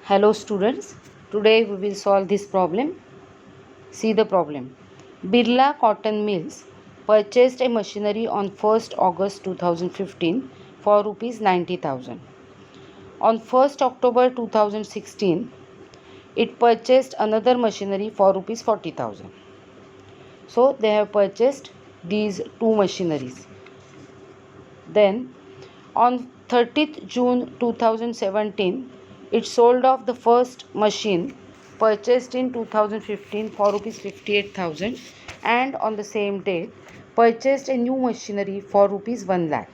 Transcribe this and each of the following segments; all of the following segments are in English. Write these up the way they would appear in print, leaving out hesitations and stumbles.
Hello students, today we will solve this problem. See the problem. Birla Cotton Mills purchased a machinery on 1st August 2015 for rupees 90,000. On 1st October 2016, it purchased another machinery for rupees 40,000. So they have purchased these two machineries. Then on 30th June 2017, it sold off the first machine purchased in 2015 for rupees 58,000 and on the same date purchased a new machinery for rupees 1 lakh.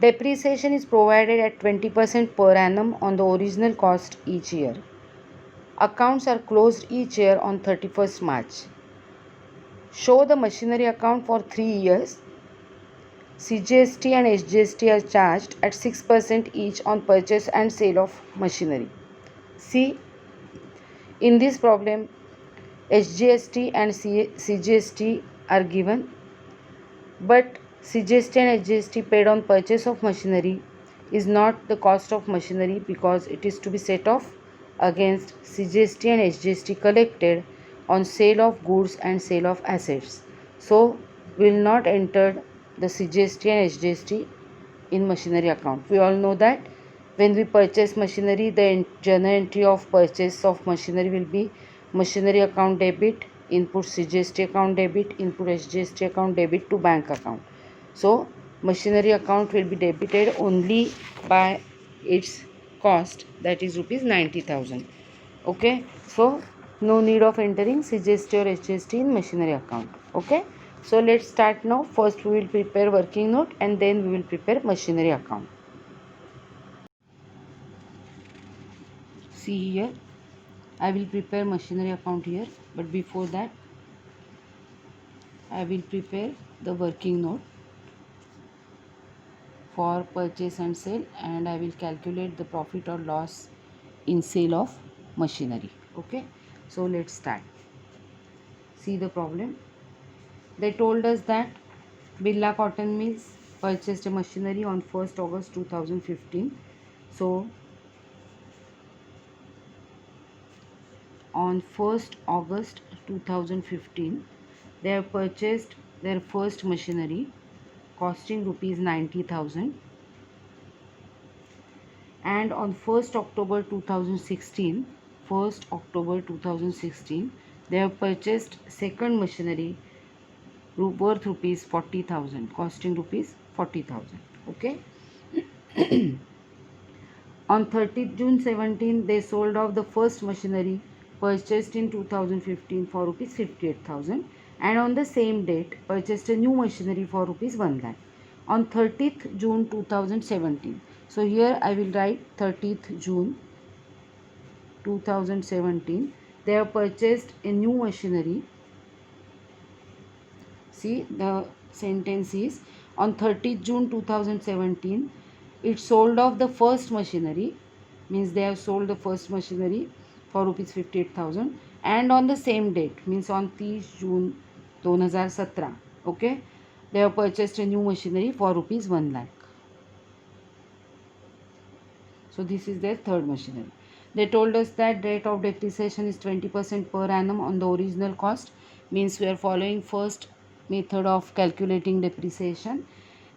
Depreciation is provided at 20% per annum on the original cost each year. Accounts are closed each year on 31st March. Show the machinery account for 3 years. CGST and SGST are charged at 6% each on purchase and sale of machinery. See, in this problem, SGST and CGST are given, but CGST and SGST paid on purchase of machinery is not the cost of machinery because it is to be set off against CGST and SGST collected on sale of goods and sale of assets. So, we will not enter the CGST and SGST in machinery account. We all know that when we purchase machinery, the journal entry of purchase of machinery will be machinery account debit, input CGST account debit, input SGST account debit to bank account. So machinery account will be debited only by its cost, that is rupees 90,000. Okay, so no need of entering CGST or SGST in machinery account. Okay, so let's start now. First we will prepare working note and then we will prepare machinery account. See here, I will prepare machinery account here, but before that I will prepare the working note for purchase and sale, and I will calculate the profit or loss in sale of machinery. Okay, so let's start. See the problem. They told us that Birla Cotton Mills purchased a machinery on 1st August 2015. So on 1st August 2015, they have purchased their first machinery costing rupees 90,000, and on 1st October 2016, they have purchased second machinery worth rupees 40,000, costing rupees 40,000. Okay. On 30th June 17, they sold off the first machinery purchased in 2015 for rupees 58,000 and on the same date purchased a new machinery for rupees 1 lakh. On 30th June 2017. So here I will write 30th June 2017. They have purchased a new machinery. See, the sentence is on 30th June 2017, it sold off the first machinery, means they have sold the first machinery for rupees 58,000 and on the same date, means on 30 June 2017, okay, they have purchased a new machinery for rupees 1 lakh. So this is their third machinery. They told us that rate of depreciation is 20% per annum on the original cost, means we are following first method of calculating depreciation,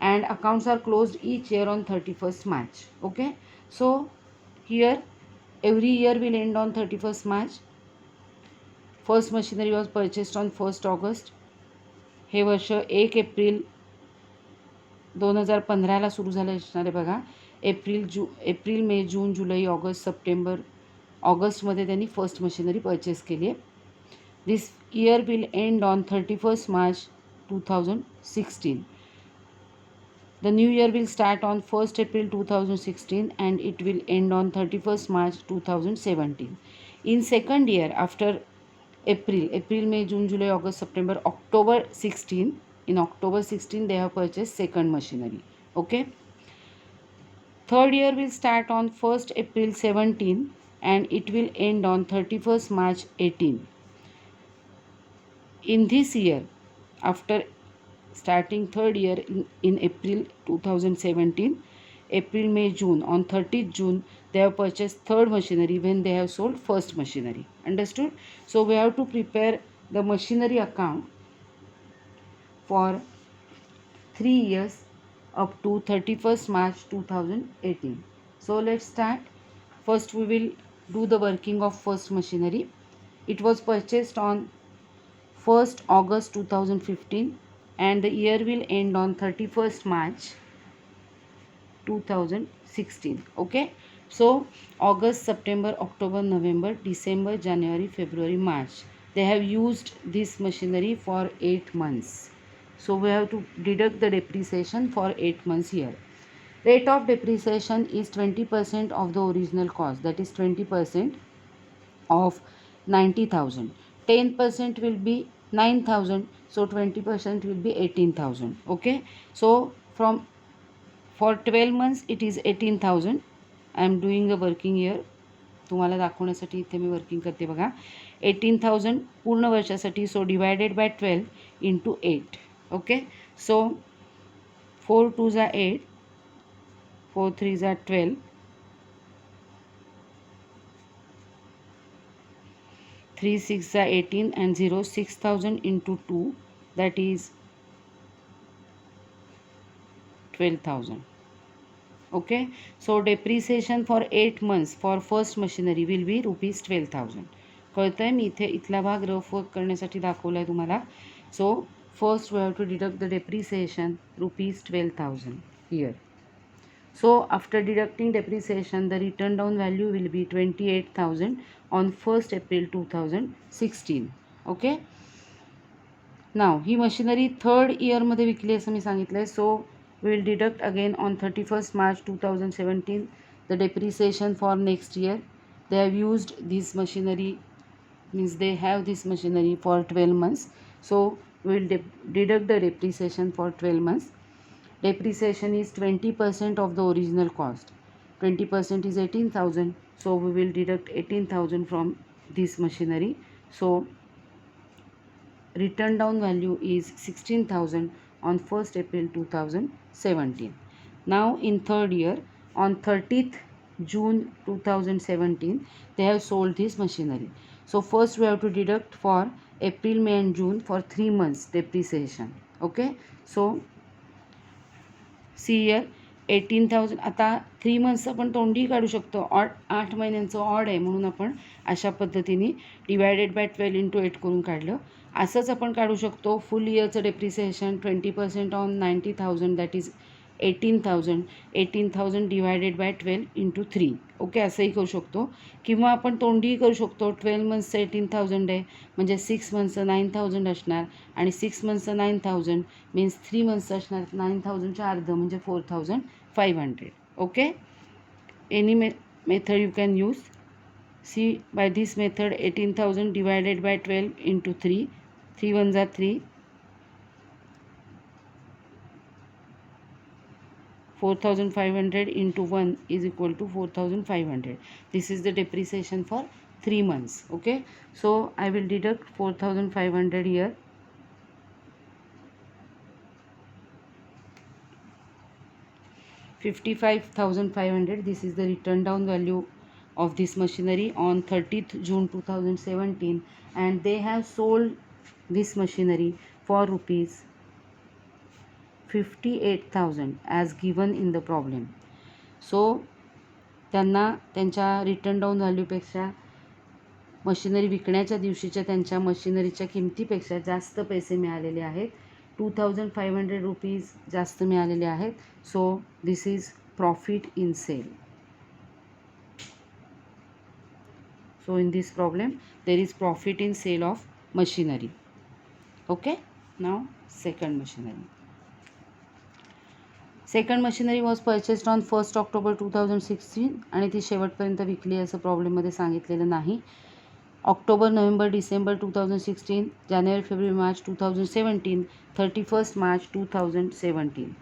and accounts are closed each year on 31st March. Okay, so here every year will end on 31st March. First machinery was purchased on 1st August. हे वर्ष 1 April 2015 सुरू झालं असणार आहे बघा. April May जून जुलै ऑगस्ट September ऑगस्टमध्ये त्यांनी first machinery purchase केली आहे. This year will and on 31st March 2016. The new year will start on 1st April 2016 and it will end on 31st March 2017. In second year after April, May, June, July, August, September, October 16. In October 16 they have purchased second machinery. Okay. Third year will start on 1st April 17 and it will end on 31st March 18. In this year, after starting third year in April 2017, April, May, June, on 30th June they have purchased third machinery when they have sold first machinery. Understood? So we have to prepare the machinery account for 3 years up to 31st March 2018. So let's start. First we will do the working of first machinery. It was purchased on 1st August 2015 and the year will end on 31st March 2016. Okay, so August, September, October, November, December, January, February, March, they have used this machinery for 8 months. So we have to deduct the depreciation for 8 months here. Rate of depreciation is 20% of the original cost, that is 20% of 90,000. 10% will be 9,000, so 20% will be 18,000. Okay, so for 12 months it is 18,000. I am doing the working here, तुम्हाला दाखवण्यासाठी इथे मी working करते बघा. 18,000 पूर्ण वर्षासाठी, सो divided by 12 into 8. Okay, सो 4 2 जा 8, 4 3 जा 12, 3 6 जा 18 and 0, 6,000 into 2, that is 12,000. Okay, so depreciation for 8 months for first machinery will be rupees 12,000. कळतंय? मी इथे इथला भाग रफ वर्क करण्यासाठी दाखवला आहे तुम्हाला. So first we have to deduct the depreciation rupees 12,000 here. So after deducting depreciation, the written down value will be 28,000 on 1st April 2016. Okay, now he machinery third इयरमध्ये विकली असं मी सांगितलं आहे. सो we will deduct again on 31st March 2017 the depreciation for next year. They have used this machinery, means they have this machinery for 12 months. So we will deduct the depreciation for 12 months. Depreciation is 20% of the original cost. 20% is 18,000. So we will deduct 18,000 from this machinery. So written down value is 16,000 on 1st April 2017. Now in third year, on 30th June 2017, they have sold this machinery. So first we have to deduct for April, May and June for 3 months depreciation. Okay, so see here 18,000. आता 3 months आपण तोंडी काढू शकतो. 8 महिन्यांचं odd आहे म्हणून आपण अशा पद्धतीने डिवायडेड बाय 12 इंटू 8 करून काढलं. असंच आपण काढू शकतो फुल इयरचं depreciation 20% on 90,000, that is 18,000. 18,000 divided by 12 into 3. Okay, असंही करू शकतो. किंवा आपण तोंडीही करू शकतो. 12 मंथ्सचं 18,000 आहे म्हणजे 6 मंथ्सचं 9,000 असणार आणि 6 मंथ्सचं 9,000 मीन्स 3 मंथ्सचं असणार 9,000च्या अर्ध म्हणजे 4,500. Okay, any method you can use. See by this method 18,000 divided by 12 into 3. 3 1 जा 3, 4,500 into 1 is equal to 4,500. This is the depreciation for 3 months. Okay, so I will deduct 4,500 here. $55,500. This is the written down value of this machinery on 30th June 2017, and they have sold this machinery for rupees 58,000 as given in the problem. So त्यांना त्यांच्या return down व्हॅल्यूपेक्षा machinery विकण्याच्या दिवशीच्या त्यांच्या मशिनरीच्या किमतीपेक्षा जास्त पैसे मिळालेले आहेत. 2,500 rupees जास्त मिळालेले आहेत. So this is profit in sale. So in this problem there is profit in sale of machinery. Okay, now second machinery. Second machinery was purchased on 1st October 2016 आणि ती शेवटपर्यंत विकली असं प्रॉब्लेममध्ये सांगितलेलं नाही. ऑक्टोबर, नोव्हेंबर, डिसेंबर 2016, जानेवारी, फेब्रुवारी, मार्च 2017, 31st March 2017.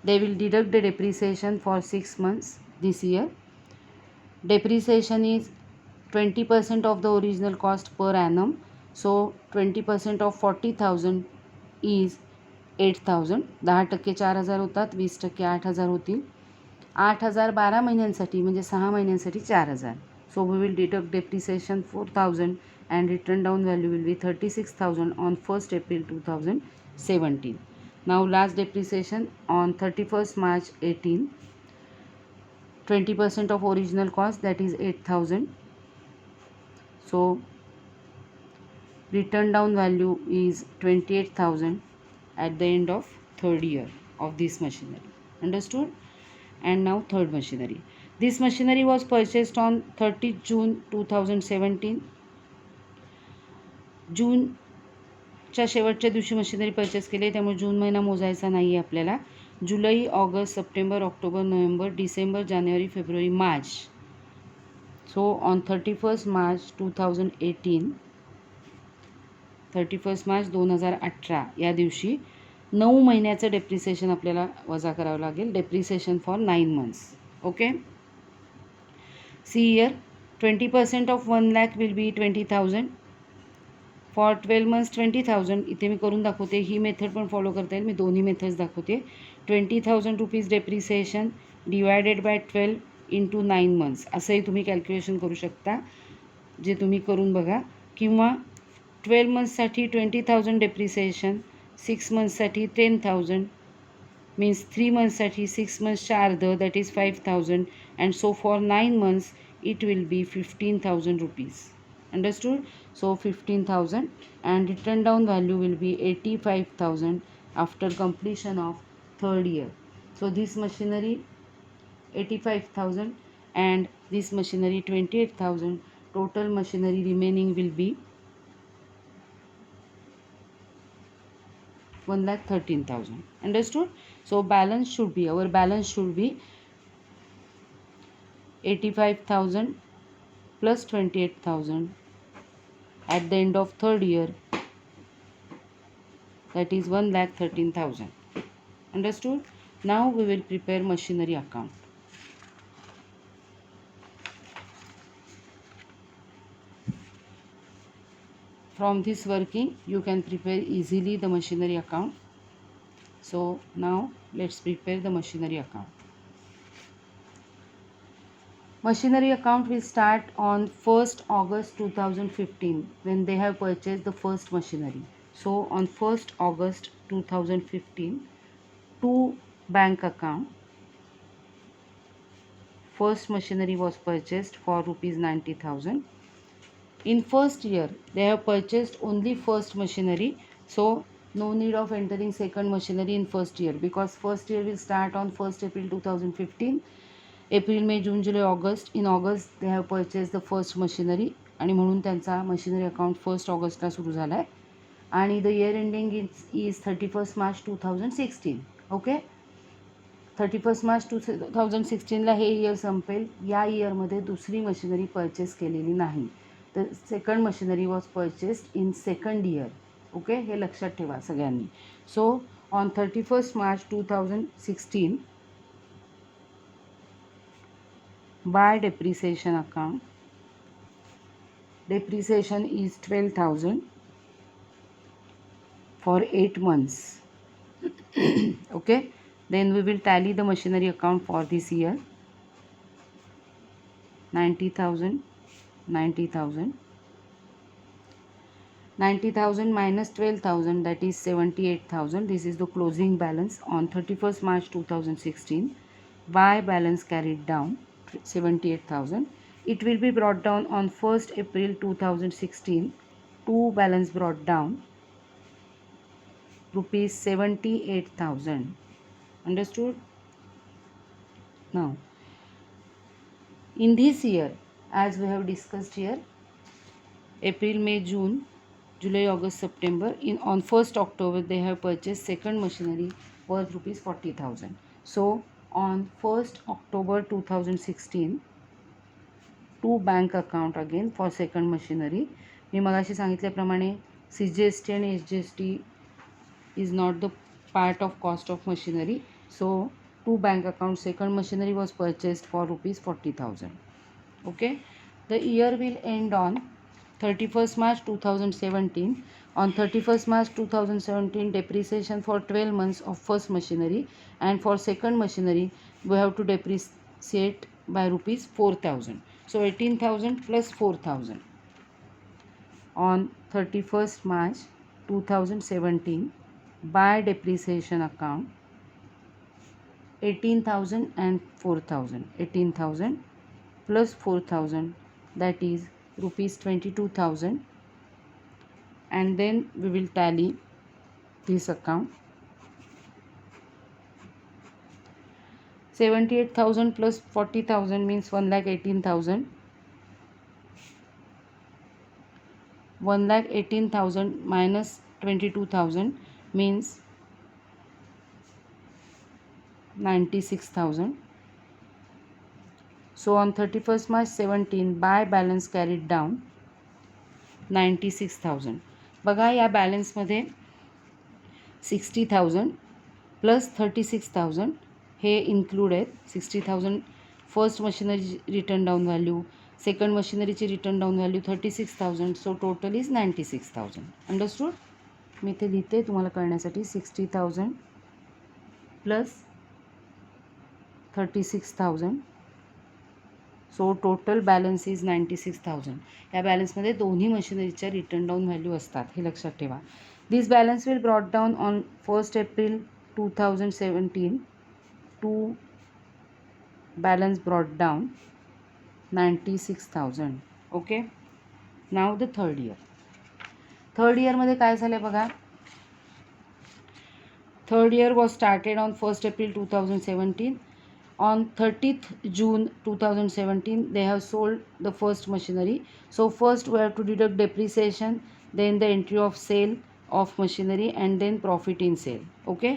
They will deduct the depreciation for 6 months this year. Depreciation is 20% of the original cost per annum. So 20% of 40,000 is 8,000. 10% 4,000 होतात, 20% 8,000 होतील. 8,000 12 महिन्यांसाठी म्हणजे 6 महिन्यांसाठी 4,000. So we will deduct depreciation 4,000 and written down value will be 36,000 on 1st April 2017. Now last depreciation on 31st March 18, 20% of original cost, that is 8,000. So written down value is 28,000 at the end of third year of this machinery. Understood? And now third machinery. This machinery was purchased on 30th June 2017. जूनच्या शेवटच्या दिवशी machinery purchase केली आहे, त्यामुळे जून महिना मोजायचा नाही आहे आपल्याला. जुलै, ऑगस्ट, सप्टेंबर, ऑक्टोबर, नोव्हेंबर, डिसेंबर, जानेवारी, फेब्रुवारी, मार्च. So on 31st March 2018, 31st March 2018 या दिवशी 9 महिन्याचं डेप्रिसिएशन आपल्याला वजा करावं लागेल. Depreciation for 9 months. Okay. See year 20% of 1 lakh will be 20,000. For 12 months 20,000. इथे मी करून दाखवते, ही मेथड पण फॉलो करता येईल, मी दोन्ही मेथड्स दाखवते. 20,000 rupees depreciation divided by 12 into 9 months असंही तुम्ही कॅल्क्युलेशन करू शकता, जे तुम्ही करून बघा. किंवा 12 monthsसाठी 20,000 डेप्रिसिएशन, 6 monthsसाठी 10,000, मीन्स 3 monthsसाठी 6 monthsच्या अर्ध, that is 5,000, and so for 9 months it will be 15,000 rupees. Understood? So 15,000 and written down value will be 85,000 after completion of third year. So this machinery 85,000 and this machinery 28,000. Total machinery remaining will be 1,13,000. Understood? So balance should be, our balance should be 85,000 plus 28,000 at the end of third year, that is 1,13,000. Understood? Now we will prepare machinery account. From this working you can prepare easily the machinery account. So now let's prepare the machinery account. Machinery account will start on 1st August 2015 when they have purchased the first machinery. So on 1st August 2015, two bank account. First machinery was purchased for rupees 90,000. In first year they have purchased only first machinery, so no need of entering second machinery in first year, because first year will start on 1st April 2015. April, may, June, July, August. In August they have purchase the first machinery आणि म्हणून त्यांचा machinery account 1st ऑगस्टला सुरू झाला आहे. आणि the year ending is 31st March 2016. Okay. 31st March 2016ला हे इयर संपेल. या इयरमध्ये दुसरी मशिनरी परचेस केलेली नाही. The second machinery was purchased in second year. Okay, हे लक्षात ठेवा सगळ्यांनी. So on 31st March 2016, by depreciation account, depreciation is 12,000 for 8 months. Okay, then we will tally the machinery account for this year. 90,000, 90,000, 90,000 minus 12,000, that is 78,000. This is the closing balance on 31st March 2016. By balance carried down 78,000. It will be brought down on 1st April 2016 to balance brought down rupees 78,000. Understood? Now in this year, as we have discussed here, April, May, June, July, August, September, on 1st October they have purchased second machinery worth rupees 40,000. So on 1st October 2016, two bank account again for second machinery. मी मगाशी सांगितल्याप्रमाणे CGST आणि SGST is not the part of cost of machinery. So two bank account, second machinery was purchased for rupees 40,000. Okay, the year will end on 31st March 2017. On 31st March 2017, depreciation for 12 months of first machinery, and for second machinery we have to depreciate by rupees 4,000. So 18,000 plus 4,000. On 31st March 2017, by depreciation account, 18,000 and 4,000. 18,000 plus 4,000, that is rupees 22,000, and then we will tally this account. 78,000 plus 40,000 means 1,18,000. 1,18,000 minus 22,000 means 96,000. So on 31st March 17, by balance carried down 96,000. बघा या बॅलन्समध्ये 60,000 plus 36,000 हे include आहेत. 60,000 first machinery written down value, second मशिनरीची written down value 36,000. So total is 96,000. Understood. मी इथे लिहिते तुम्हाला कळण्यासाठी. 60,000 plus 36,000. So total balance is 96,000. या बॅलन्समध्ये दोन्ही मशिनरीच्या रिटर्न डाऊन व्हॅल्यू असतात, हे लक्षात ठेवा. This balance will brought down on 1st April 2017 to balance brought down 96,000. Okay. Now the third year. Third इयरमध्ये काय झालं बघा. Third year was started on 1st April 2017. On 30th June 2017, they have sold the first machinery. So first we have to deduct depreciation, then the entry of sale of machinery, and then profit in sale. Okay.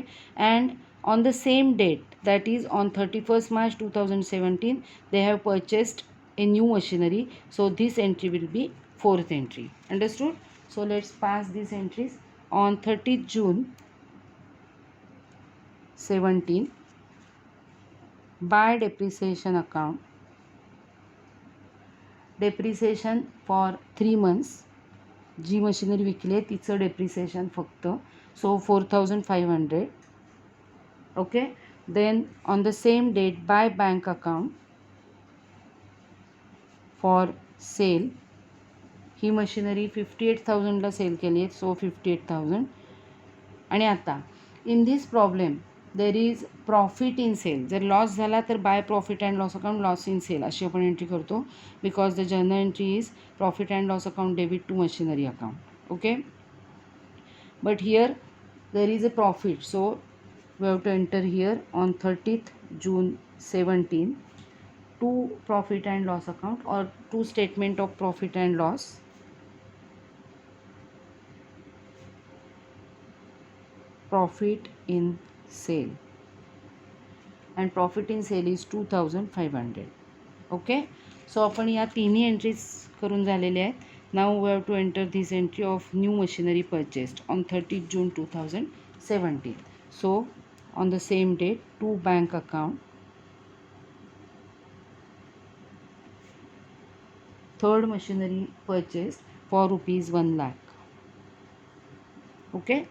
And on the same date, that is on 31st March 2017, they have purchased a new machinery. So this entry will be fourth entry. Understood? So let's pass these entries. On 30th June 17, by depreciation account, depreciation for 3 months, जी machinery विकली आहे तिचं depreciation फक्त, so 4,500. Okay. Then on the same date by bank account for sale, ही machinery 58,000ला sale केली आहे, so 58,000. आणि आता in this problem there is profit in sale. जर लॉस झाला तर by profit and loss account loss in sale अशी आपण एंट्री करतो, because the journal entry is profit and loss account debit to machinery account. Okay. But here there is a profit, so we have to enter here on 30th June 17 to profit and loss account और to statement of profit and loss. Profit in sale, and profit in sale is 2,500. Okay. So आपण या तिन्ही entries करून झालेल्या आहेत. Now we have to enter this entry of new machinery purchased on 30th June 2017. So on the same date to bank account, third machinery purchased for rupees 1 lakh. Okay.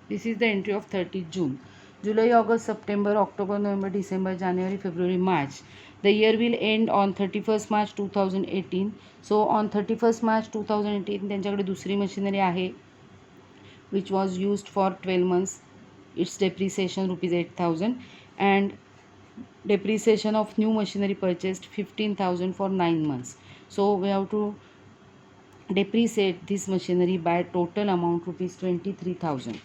This is the entry of 30th June. July, August, September, October, November, December, January, February, March. The year will end on 31st March 2018. So on 31st March 2018 त्यांच्याकडे दुसरी machinery आहे which was used for 12 months. Its depreciation rupees 8,000 and depreciation of new machinery purchased 15,000 for 9 months. So we have to depreciate this machinery by total amount rupees 23,000.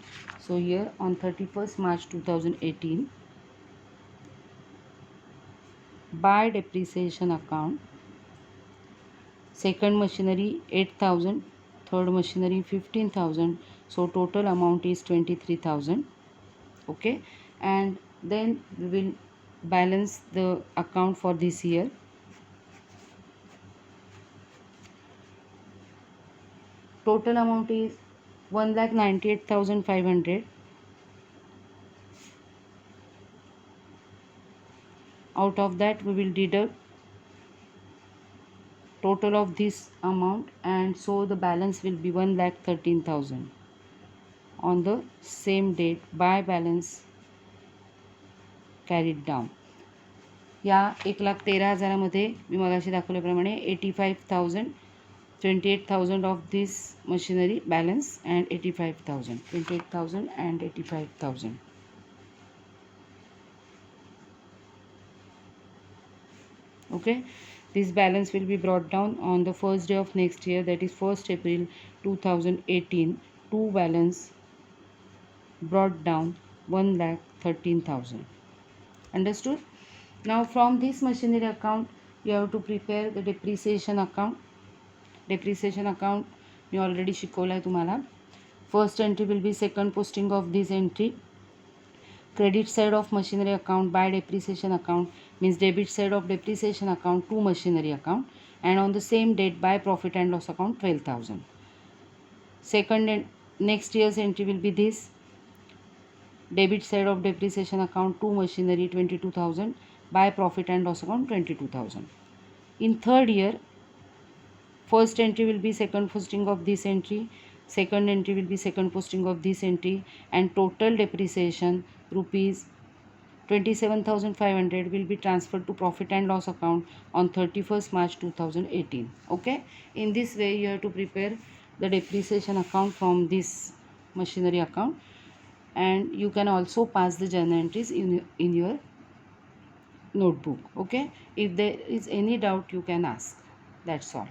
So here on 31st March 2018, by depreciation account, second machinery 8,000, third machinery 15,000. So total amount is 23,000. Okay. And then we will balance the account for this year. Total amount is 1,98,500. Out of that we will deduct total of this amount, and so the balance will be 1,13,000. On the same date, by balance carried down. या 1,13,000मध्ये मी मगाशी दाखवल्याप्रमाणे 28,000 of this machinery balance and 28,000 and 85,000. Okay, this balance will be brought down on the first day of next year, that is 1st April 2018. To balance brought down 1,13,000. Understood? Now from this machinery account you have to prepare the depreciation account. Depreciation account me already शिकवलं आहे तुम्हाला. First entry will be second posting of this entry. Credit side of machinery account by depreciation account means debit side of depreciation account to machinery account, and on the same date by profit and loss account 12,000. Second and next year's entry will be this: debit side of depreciation account to machinery 22,000, by profit and loss account 22,000. In third year, first entry will be second posting of this entry, second entry will be second posting of this entry, and total depreciation rupees 27,500 will be transferred to profit and loss account on 31st March 2018. Okay, in this way you have to prepare the depreciation account from this machinery account, and you can also pass the journal entries in your notebook. Okay, if there is any doubt you can ask. That's all.